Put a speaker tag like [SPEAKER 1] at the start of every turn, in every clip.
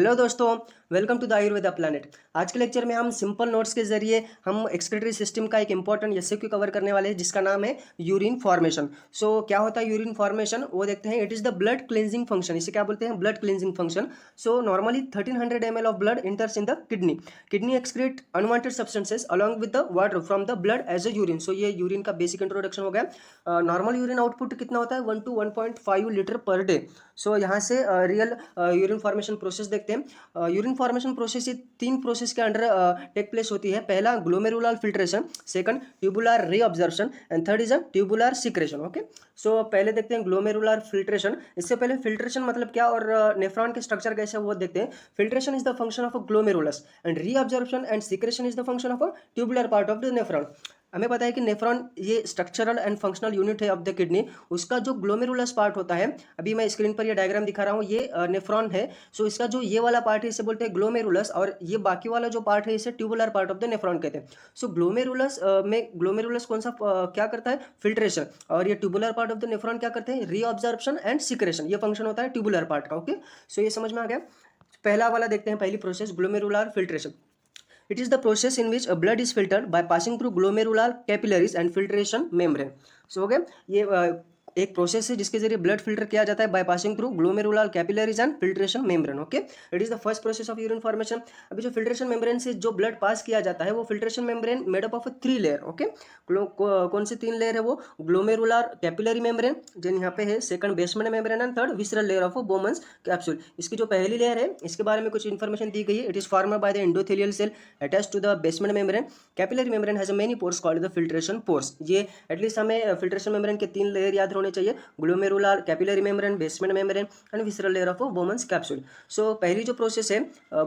[SPEAKER 1] Hello दोस्तों, welcome to the Ayurveda planet. आज के लेक्चर में हम सिंपल नोट्स के जरिए हम एक्सक्रीटरी सिस्टम का एक इंपॉर्टेंट एमसीक्यू कवर करने वाले हैं जिसका नाम है यूरिन फॉर्मेशन। क्या होता है यूरिन फॉर्मेशन वो देखते हैं। It is the blood cleansing function. इसे क्या बोलते हैं? Blood cleansing function. Normally 1300 ml of blood enters in the kidney. Kidney excrete unwanted substances along with the water from the blood as a urine. ये urine का basic introduction हो गया। Normal urine output कितना होता है? 1 to 1.5 litre per day. यहाँ से real urine formation process देखते हैं। यूरिन फॉर्मेशन प्रोसेस ये 3 प्रोसेस के अंडर टेक प्लेस होती है। पहला glomerular filtration, second tubular reabsorption and third is a tubular secretion. Okay, पहले देखते हैं ग्लोमेरुलर फिल्ट्रेशन। इससे पहले फिल्ट्रेशन मतलब क्या और नेफ्रॉन के स्ट्रक्चर कैसे वो देखते हैं। Filtration is the function of a glomerulus and reabsorption and secretion is the function of a tubular part of the nephron. हमें पता है कि नेफ्रॉन ये स्ट्रक्चरल एंड फंक्शनल यूनिट है ऑफ द किडनी। उसका जो ग्लोमेरुलस पार्ट होता है, अभी मैं स्क्रीन पर ये डायग्राम दिखा रहा हूँ, ये नेफ्रॉन है। इसका जो ये वाला पार्ट है इसे बोलते हैं ग्लोमेरुलस, और ये बाकी वाला जो पार्ट है इसे tubular part of the nephron कहते हैं। ग्लोमेरुलस में ग्लोमेरुलस कौन सा क्या करता है? फिल्ट्रेशन। और ये tubular part of the nephron क्या करते हैं? Reabsorption and secretion. ये फंक्शन होता है ट्यूबुलर पार्ट का। ओके, ये समझ में आ गया। पहला वाला देखते हैं, पहली process glomerular filtration. It is the process in which blood is filtered by passing through glomerular capillaries and filtration membrane. हो गया ये एक प्रोसेस है जिसके जरिए ब्लड फिल्टर किया जाता है by passing through glomerular capillaries and filtration membrane. Okay, it is the first process of urine formation. अभी जो फिल्ट्रेशन मेम्ब्रेन से जो ब्लड पास किया जाता है वो filtration membrane made up of 3 layer. Okay, कौन सी 3 लेयर है वो? ग्लोमेरुलर कैपिलरी मेम्ब्रेन जिन यहाँ पे है, second basement membrane and third visceral layer of Bowman's capsule. इसकी जो पहली लेयर है इसके बारे में कुछ इन्फॉर्मेशन दी गई है। It is formed by the endothelial cell attached to the basement membrane. Capillary membrane has many pores called the filtration pores. ये एटलीस्ट हमें फिल्ट्रेशन मेम्ब्रेन के 3 लेयर याद होने चाहिए, glomerular capillary membrane, basement membrane and visceral layer of Bowman's capsule. पहली जो process है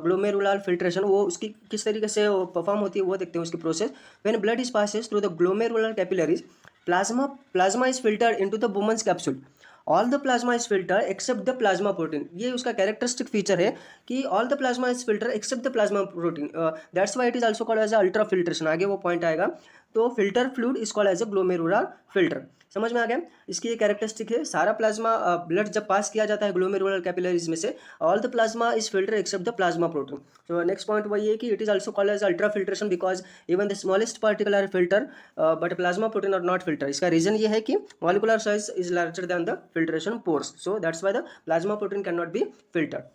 [SPEAKER 1] glomerular filtration, वो उसकी किस तरीके से परफॉर्म होती है वो देखते हैं उसकी process. When blood is passes through the glomerular capillaries, plasma is filtered into the Bowman's capsule. All the plasma is filter except the plasma protein. ये उसका कैरेक्टरिस्टिक फीचर है कि all the plasma is filter except the plasma protein. That's why it is also called as ultra filtration. आगे वो point आएगा। Filter fluid is called as a glomerular filter. समझ में आ गया। इसकी ये कैरेक्टरिस्टिक है, सारा प्लाज्मा ब्लड जब पास किया जाता है ग्लोमेरुलर कैपिलरीज में से, all the plasma is filter except the plasma protein. Next point वही है कि it is also called as ultra filtration because even the smallest particle are filter but plasma protein are not filter. इसका reason ये है कि molecular size is larger than the filtration pores, so that's why the plasma protein can not be filtered.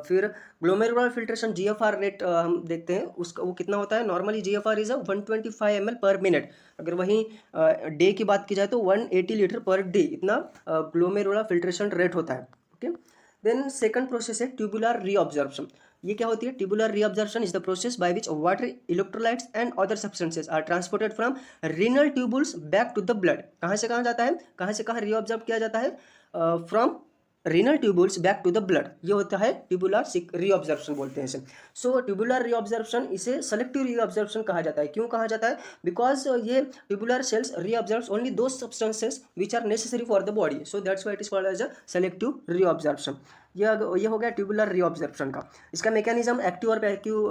[SPEAKER 1] फिर glomerular filtration GFR rate हम देखते हैं, उसका वो कितना होता है। नॉर्मली जीएफआर इज 125 ml पर मिनट। अगर वहीं डे की बात की जाए तो 180 लीटर पर डे इतना ग्लोमेरुलर फिल्ट्रेशन रेट होता है। ओके, देन सेकंड प्रोसेस है ट्यूबुलर रीअब्जॉर्प्शन। ये क्या होती है? Tubular reabsorption is the process by which water, electrolytes and other substances are transported from renal tubules back to the blood. कहाँ से कहाँ जाता है? कहाँ से कहाँ रीअब्जॉर्ब किया जाता है? From renal tubules back to the blood. ये होता है ट्यूबुलर रीअब्जॉर्प्शन बोलते हैं इसे। ट्यूबुलर रीअब्जॉर्प्शन इसे सेलेक्टिव रीअब्जॉर्प्शन कहा जाता है। क्यों कहा जाता है? बिकॉज ये tubular cells reabsorbs only those substances which are necessary for the body, so that's why it is called as a selective reabsorption. ये हो गया ट्यूबुलर रीअब्जॉर्प्शन का। इसका मैकेनिज्म एक्टिव और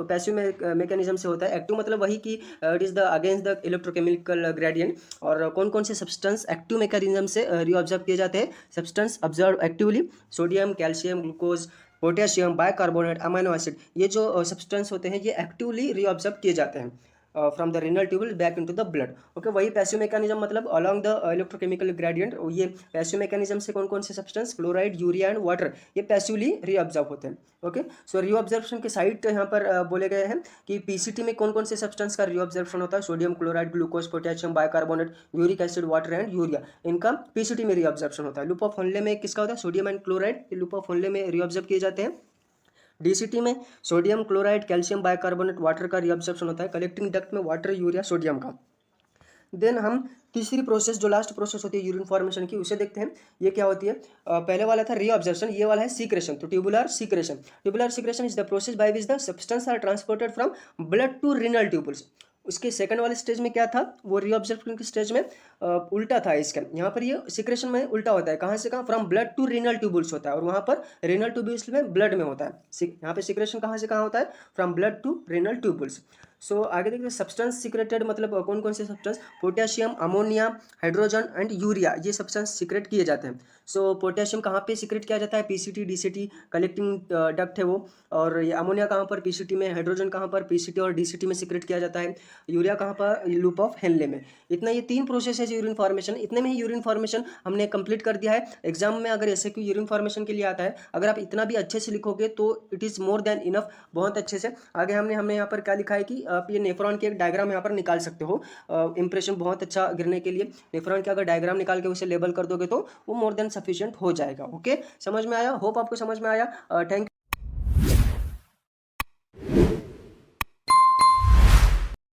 [SPEAKER 1] पैसिव मैकेनिज्म से होता है। एक्टिव मतलब वही कि it is the against the electrochemical gradient. और कौन कौन से सब्सटेंस एक्टिव मैकेनिज्म से रीअब्जॉर्ब किए जाते हैं? Substance observe actively sodium, calcium, glucose, potassium, bicarbonate, amino acid. ये जो सब्सटेंस होते हैं ये एक्टिवली रीअब्जॉर्ब किए जाते हैं from the renal tubule back into the blood. Okay, वही पैसिव मैकेनिज्म मतलब अलॉन्ग द इलेक्ट्रोकेमिकल ग्रेडियंट। ये पैसिव मैकेनिज्म से कौन कौन से substance, chloride, urea and water, ये पैसिवली रीअब्जॉर्ब होते हैं। ओके, रीअब्जॉर्प्शन के साइट यहाँ पर बोले गए हैं कि पीसीटी में कौन कौन से सब्सटेंस का रीअब्जॉर्प्शन होता है। Sodium chloride, glucose, potassium, bicarbonate, uric acid, water and urea, इनका पीसीटी में रीअब्जॉर्प्शन होता है। लूप ऑफ होनले में किसका होता है? Sodium and chloride, loop of Henle में रीअब्जॉर्ब किए जाते हैं। डीसीटी में sodium chloride, calcium, bicarbonate, water का रीअब्जॉर्प्शन होता है। कलेक्टिंग डक्ट में वाटर, यूरिया, सोडियम का। देन हम तीसरी प्रोसेस, जो लास्ट प्रोसेस होती है यूरिन फॉर्मेशन की, उसे देखते हैं। ये क्या होती है? पहले वाला था रीअब्जॉर्प्शन, ये वाला है secretion. Tubular secretion. Tubular secretion is the process by which the substance are transported from blood to renal tubules. उसके सेकंड वाले स्टेज में क्या था? वो रीअब्जॉर्प्शन के स्टेज में उल्टा था इसका। यहाँ पर ये सीक्रेशन में उल्टा होता है। कहाँ से कहाँ? From blood to renal tubules होता है, और वहाँ पर रीनल ट्यूबुल्स में ब्लड में होता है। यहाँ पे सीक्रेशन कहाँ से कहाँ होता है? From blood to renal tubules. So आगे देखिए सब्सटेंस सीक्रेटेड मतलब कौन कौन से substance, potassium, ammonia, hydrogen and urea, ये सब्सटेंस सीक्रेट किए जाते हैं। सो पोटेशियम कहाँ पे सीक्रेट किया जाता है, पीसीटी डीसीटी कलेक्टिंग डक्ट है वो। और ये अमोनिया कहाँ पर, पीसीटी में। हाइड्रोजन कहाँ पर, पीसीटी और डीसीटी में सीक्रेट किया जाता है। यूरिया कहाँ पर, लूप ऑफ हेनले में। इतना ये 3 प्रोसेस है यूरिन फॉर्मेशन। इतने में ही यूरिन फॉर्मेशन हमने कंप्लीट कर दिया है। एग्जाम में अगर ऐसे क्यों यूरिन फॉर्मेशन के लिए आता है, अगर आप इतना भी अच्छे से लिखोगे तो it is more than enough, बहुत अच्छे से। आगे हमने यहाँ पर क्या लिखा है कि आप ये नेफ्रॉन की एक डायग्राम यहाँ पर निकाल सकते हो। इंप्रेशन बहुत अच्छा गिरने के लिए नेफ्रॉन का अगर डायग्राम निकाल के उसे लेबल कर दोगे तो वो मोर देन सफिशिएंट हो जाएगा। ओके, समझ में आया? होप आपको समझ में आया। थैंक